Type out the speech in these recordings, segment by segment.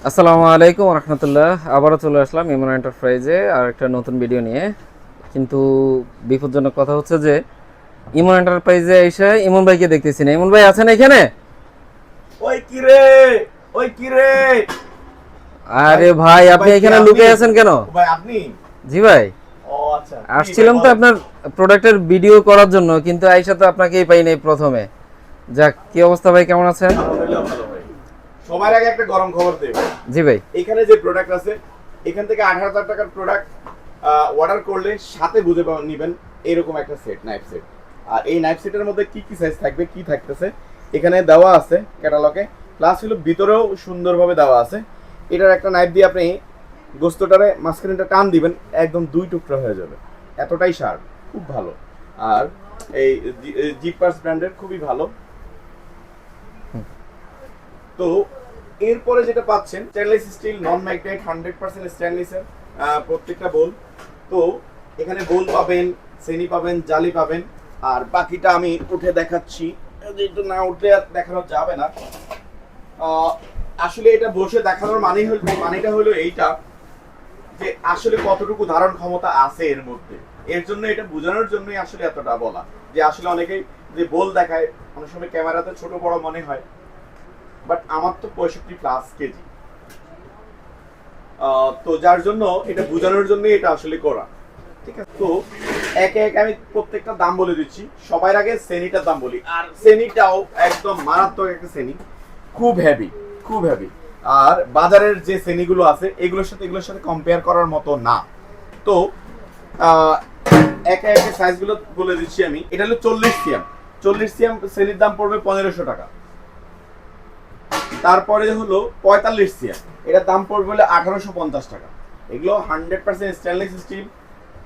আসসালামু আলাইকুম রহমতুল্লাহ। আবারও চলে আসলাম ইমন এন্টারপ্রাইজে আর একটা নতুন ভিডিও নিয়ে। কিন্তু বিপজ্জনক কথা হচ্ছে যে ইমন এন্টারপ্রাইজে এসে ইমন ভাইকে দেখতেছি না। ইমন ভাই আছেন এখানে? ওই কিরে ওই কিরে ভাই আরে ভাই, আপনি ভাই কে এখানে আপনি? লুকে আছেন কেন? ভাই আপনি? জি ভাই, ও আচ্ছা, কি ভাই আসছিলাম তো বলেন। আপনার প্রোডাক্টের ভিডিও করার জন্য, কিন্তু আইসা তো আপনাকেই পাই নাই প্রথমে। যাক, কি অবস্থা ভাই, কেমন আছেন? আলহামদুলিল্লাহ ভালো ভাই। সবার আগে একটা গরম খবর দেব। জি ভাই। এখানে যে প্রোডাক্ট আছে, এখান থেকে 18,000 টাকার প্রোডাক্ট অর্ডার করলে সাথে বুঝে পাবেন নিবেন এরকম একটা সেট, নাইফ সেট। আর এই নাইফ সেটের মধ্যে কি কি সাইজ থাকবে, কি থাকতেছে এখানে দেওয়া আছে ক্যাটালগে, প্লাস হলো ভিতরেও সুন্দরভাবে দেওয়া আছে। এটার একটা নাইফ দিয়ে আপনি গোস্তটারে মাঝখানেটা টান দিবেন, একদম দুই টুকরা হয়ে যাবে, এতটাই শার্প, খুব ভালো। আর এই জিপার্স ব্র্যান্ডের খুবই ভালো। তো এরপরে যেটা পাচ্ছেন স্টেনলেস স্টিল নন ম্যাগনেট 100% স্টেনলেসের প্রত্যেকটা বোল। তো এখানে বোল পাবেন, সেনি পাবেন, জালি পাবেন। আর বাকিটা আমি উঠে দেখাচ্ছি, যেহেতু না উঠলে আর দেখানো যাবে না। আসলে এটা বসে দেখানোর মানেটা হলো এইটা যে আসলে কতটুকু ধারণ ক্ষমতা আছে এর মধ্যে। এর জন্য এটা বোঝানোর জন্যই আসলে এতটা বলা, যে আসলে অনেকেই যে বোল দেখায় অনেক সময় ক্যামেরাতে ছোট বড় মনে হয়, বাট আমার তো 65+ কেজি। তো যার জন্য এটা বোঝানোর জন্যই এটা আসলে করা। ঠিক আছে, তো একে একে আমি প্রত্যেকটা দাম বলে দিচ্ছি। সবার আগে সেনিটার দাম বলি। আর সেনিটাও একদম মারাত্মক একটা সেনি, খুব হেভি, খুব হেভি। আর বাজারের যে সেনিগুলো আছে এগুলোর সাথে কম্পেয়ার করার মতো না। তো আহ, একে একে সাইজগুলো বলে দিচ্ছি আমি। এটা হলো 40 সিএম। 40 সিএম সেনির দাম পড়বে 1500 টাকা। তারপরে হলো 45 সিএম, এটার দাম পড়বে হলো 1850 টাকা। এগুলো 100% স্টেনলেস স্টিল,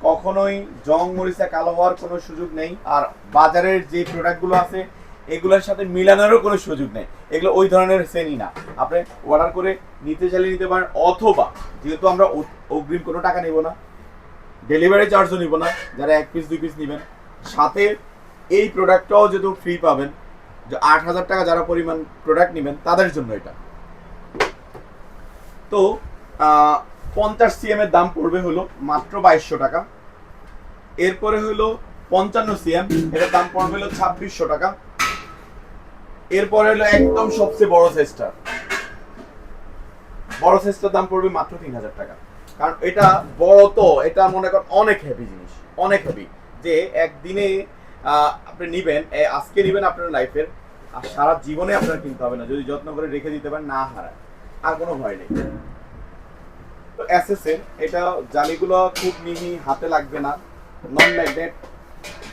কখনোই জং মরিচা কালো হওয়ার কোনো সুযোগ নেই। আর বাজারের যে প্রোডাক্টগুলো আছে এগুলোর সাথে মিলানোরও কোনো সুযোগ নেই। এগুলো ওই ধরনের সেনি না। আপনি অর্ডার করে নিতে চাইলে নিতে পারেন, অথবা যেহেতু আমরা অগ্রিম কোনো টাকা নেব না, ডেলিভারি চার্জও নিব না, যারা 1 পিস 2 পিস নেবেন, সাথে এই প্রোডাক্টটাও যেহেতু ফ্রি পাবেন, যে 8,000 টাকা যারা পরিমাণ প্রোডাক্ট নেবেন তাদের জন্য এটা। তো 50 সিএম এর দাম পড়বে হলো মাত্র 2200 টাকা। এরপরে হলো 55 সিএম, এটার দাম পড়বে হলো 2600 টাকা। এরপরে হলো একদম সবচেয়ে বড় সাইজটার দাম পড়বে মাত্র 3,000 টাকা। কারণ এটা বড়, তো এটা মনে করেন অনেক হেভি জিনিস, অনেক হেভি। যে একদিনে আপনি নিবেন, আজকে নিবেন আপনার লাইফের, আর সারা জীবনে আপনার কিনতে হবে না যদি যত্ন করে রেখে দিতে পারেন, না হারায়, আর কোনো ভয় নেই। তো এসএসএর এটা জালিগুলো খুব মিহি, হাতে লাগবে না, নন ম্যাগনেট,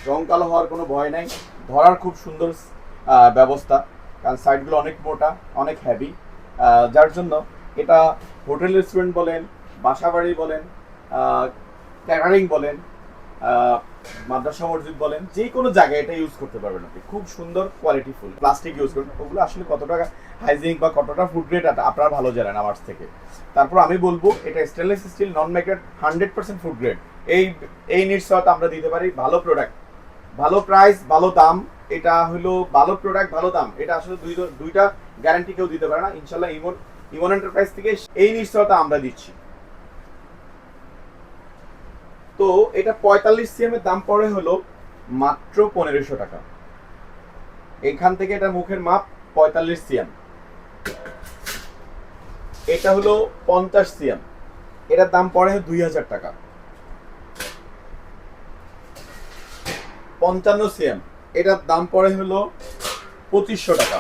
রং কালো হওয়ার কোনো ভয় নাই, ধরার খুব সুন্দর ব্যবস্থা। কারণ সাইডগুলো অনেক মোটা, অনেক হেভি, যার জন্য এটা হোটেল রেস্টুরেন্ট বলেন, বাসা বাড়ি বলেন, ক্যাটারিং বলেন, মাদ্রাসা মসজিদ বলেন, যে কোনো জায়গায় এটা ইউজ করতে পারবেন আপনি। খুব সুন্দর কোয়ালিটি ফুল। প্লাস্টিক ইউজ করবেন, ওগুলো আসলে কতটা হাইজিনিক বা কতটা ফুড গ্রেড আপনারা ভালো জানেন আমার থেকে। তারপর আমি বলবো এটা স্টেনলেস স্টিল নন ম্যাগনেট 100% ফুড গ্রেড। এই এই নিডস হয়তো আমরা দিতে পারি ভালো প্রোডাক্ট, ভালো প্রাইস, ভালো দাম। এটা হলো ভালো প্রোডাক্ট, ভালো দাম, এটা আসলে দুইটা গ্যারান্টি কেউ দিতে পারে না। ইনশাল্লাহ ইমন এন্টারপ্রাইজ থেকে এই নিশ্চয়তা আমরা দিচ্ছি। তো এটা 45 সিএম এর দাম পড়ে হলো মাত্র 1500 টাকা। এখান থেকে এটা মুখের মাপ 45 সিএম। এটা হলো 50 সিএম, এটার দাম পড়ে 2000 টাকা। 55 সিএম, এটার দাম পড়ে হলো 2500 টাকা।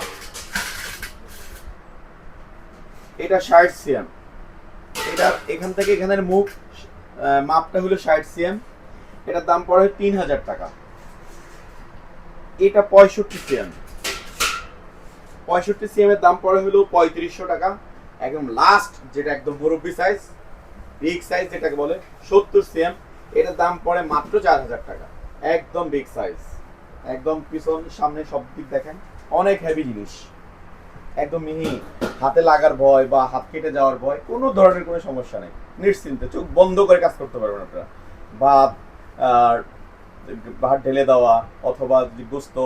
এটা 60 সিএম, এটা এখান থেকে এখানের মুখ মাপটা হলো 60 সিএম, এটার দাম পড়ে 3000 টাকা। এটা 65 সিএম, 65 সিএম এর দাম পড়ে হলো 3500 টাকা। একদম লাস্ট যেটা একদম মুরব্বি সাইজ, বিগ সাইজ যেটাকে বলে, 70 সিএম, এটার দাম পড়ে মাত্র 4000 টাকা। একদম বিগ সাইজ, একদম পিছন সামনে সব দিক দেখেন, অনেক হেভি জিনিস, একদম মিহি, হাতে লাগার ভয় বা হাত কেটে যাওয়ার ভয় কোনো ধরনের কোনো সমস্যা নেই। নিশ্চিন্তে চোখ বন্ধ করে কাজ করতে পারবেন আপনারা। ভাত আর ভাত ঢেলে দেওয়া অথবা গোস্ত,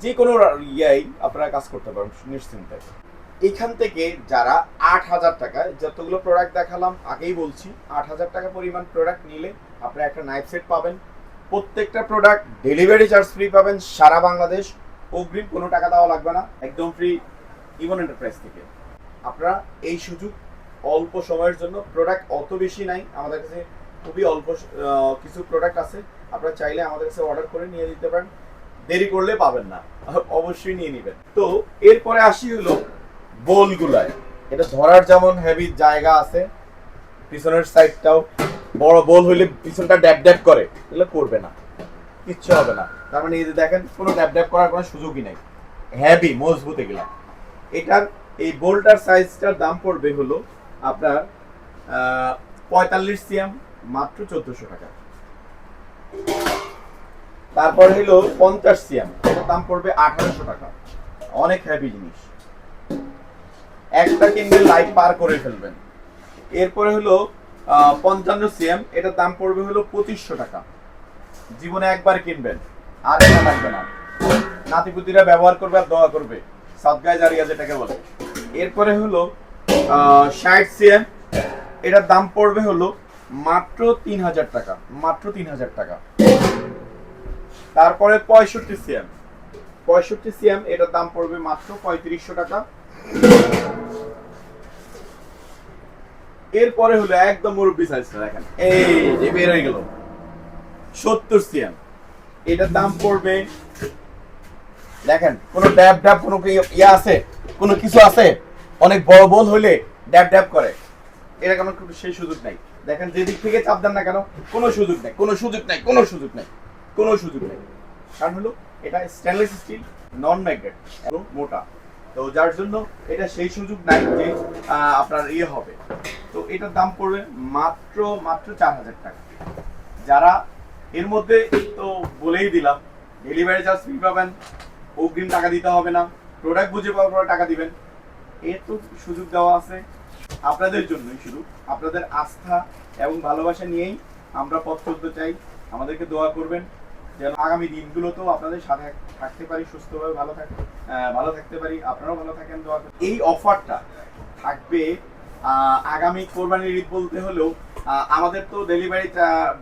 যে কোনো ইয়াই আপনারা কাজ করতে পারবেন নিশ্চিন্তে। এখান থেকে যারা 8,000 টাকায় যতগুলো প্রোডাক্ট দেখালাম আগেই বলছি 8,000 টাকা পরিমাণ প্রোডাক্ট নিলে আপনারা একটা নাইফ সেট পাবেন। প্রত্যেকটা প্রোডাক্ট ডেলিভারি চার্জ ফ্রি পাবেন সারা বাংলাদেশ, অগ্রিম কোনো টাকা দেওয়া লাগবে না, একদম ফ্রি ইমন এন্টারপ্রাইজ থেকে। আপনারা এই সুযোগ অল্প সময়ের জন্য, প্রোডাক্ট অত বেশি নাই আমাদের কাছে, খুবই অল্প কিছু প্রোডাক্ট আছে, আপনারা চাইলে আমাদের কাছে অর্ডার করে নিয়ে দিতে পারেন, দেরি করলে পাবেন না, অবশ্যই নিয়ে নেবেন। তো এরপরে আসি হলো বোলগুলায়, এটা ধরার যেমন হেভি জায়গা আছে, পিছনের সাইডটাও বড় বোল হইলে পিছনটা ড্যাপ ড্যাপ করে, এগুলো করবে না, কিচ্ছু হবে না। তার মানে এই যে দেখেন কোনো ড্যাপ ড্যাপ করার কোনো সুযোগই নাই, হেভি মজবুত এগুলা। এটার এই বোল্টার সাইজটার দাম পড়বে হলো আপনার 45 সিএম মাত্র 1400 টাকা। তারপর হলো 50 সিএম, এটার দাম পড়বে 1800 টাকা, অনেক হেভি জিনিস, একটা কিনলে লাইফ পার করে ফেলবেন। এরপরে হলো 55 সিএম, এটার দাম পড়বে হলো 2500 টাকা, জীবনে একবার কিনবেন আর এটা লাগবে না, নাতিপুতিরা ব্যবহার করবে আর দোয়া করবে, সাদগায়ে জারিয়া যেটাকে বলে। এরপরে হলো 60 সিএম, এটার দাম পড়বে হলো মাত্র 3000 টাকা, মাত্র 3000 টাকা। তারপরে 65 সিএম, 65 সিএম, এটার দাম পড়বে মাত্র 3500 টাকা। এরপরে হলো একদম মুরব্বি সাইজটা দেখেন, এই যে বের হয়ে গেল 70 সিএম, এটার দাম পড়বে, দেখেন কোনো ড্যাব ড্যাব কোনো ইয়া আছে, কোনো কিছু আছে, অনেক বড় বোল হইলে ড্যাব ড্যাব করে, এটা কোনো সেই সুযোগ নাই। দেখেন যে দিক থেকে চাপ দেন না কেন, কোনো সুযোগ নাই, কোনো সুযোগ নাই, কোনো সুযোগ নাই, কোনো সুযোগ নাই। কারণ হলো এটা স্টেনলেস স্টিল, নন ম্যাগনেট এবং মোটা, তো যার জন্য এটা সেই সুযোগ নাই যে আপনার ইয়ে হবে। তো এটার দাম পড়বে মাত্র 4000 টাকা। যারা এর মধ্যে, তো বলেই দিলাম ডেলিভারি চার্জ ফ্রি পাবেন, অগ্রিম টাকা দিতে হবে না, প্রোডাক্ট বুঝে পাওয়ার পরে টাকা দিবেন, এর তো সুযোগ দেওয়া আছে আপনাদের জন্যই, শুধু আপনাদের আস্থা এবং ভালোবাসা নিয়েই আমরা পথ চলতে চাই। আমাদেরকে দোয়া করবেন যেন আগামী দিনগুলোতেও আপনাদের সাথে থাকতে পারি, সুস্থভাবে ভালো থাকতে পারি, আপনারাও ভালো থাকেন, দোয়া করবেন। এই অফারটা থাকবে আগামী কোরবানির ঈদ বলতে হলেও আমাদের তো ডেলিভারি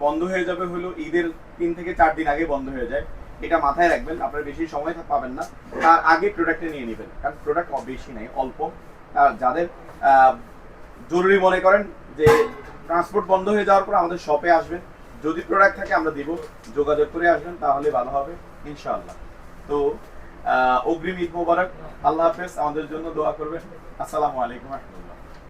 বন্ধ হয়ে যাবে হলো ঈদের 3 থেকে 4 দিন আগে বন্ধ হয়ে যায়, এটা মাথায় রাখবেন, আপনারা বেশি সময় পাবেন না, তার আগে প্রোডাক্টটা নিয়ে নেবেন, কারণ প্রোডাক্ট বেশি নাই, অল্প। যাদের জরুরি মনে করেন যে ট্রান্সপোর্ট বন্ধ হয়ে যাওয়ার পর আমাদের শপে আসবেন, যদি প্রোডাক্ট থাকে আমরা দিব, যোগাযোগ করে আসবেন, তাহলে ভালো হবে ইনশাআল্লাহ। তো অগ্রিম ঈদ মোবারক, আল্লাহ হাফেজ, আমাদের জন্য দোয়া করবেন। আসসালামু আলাইকুম।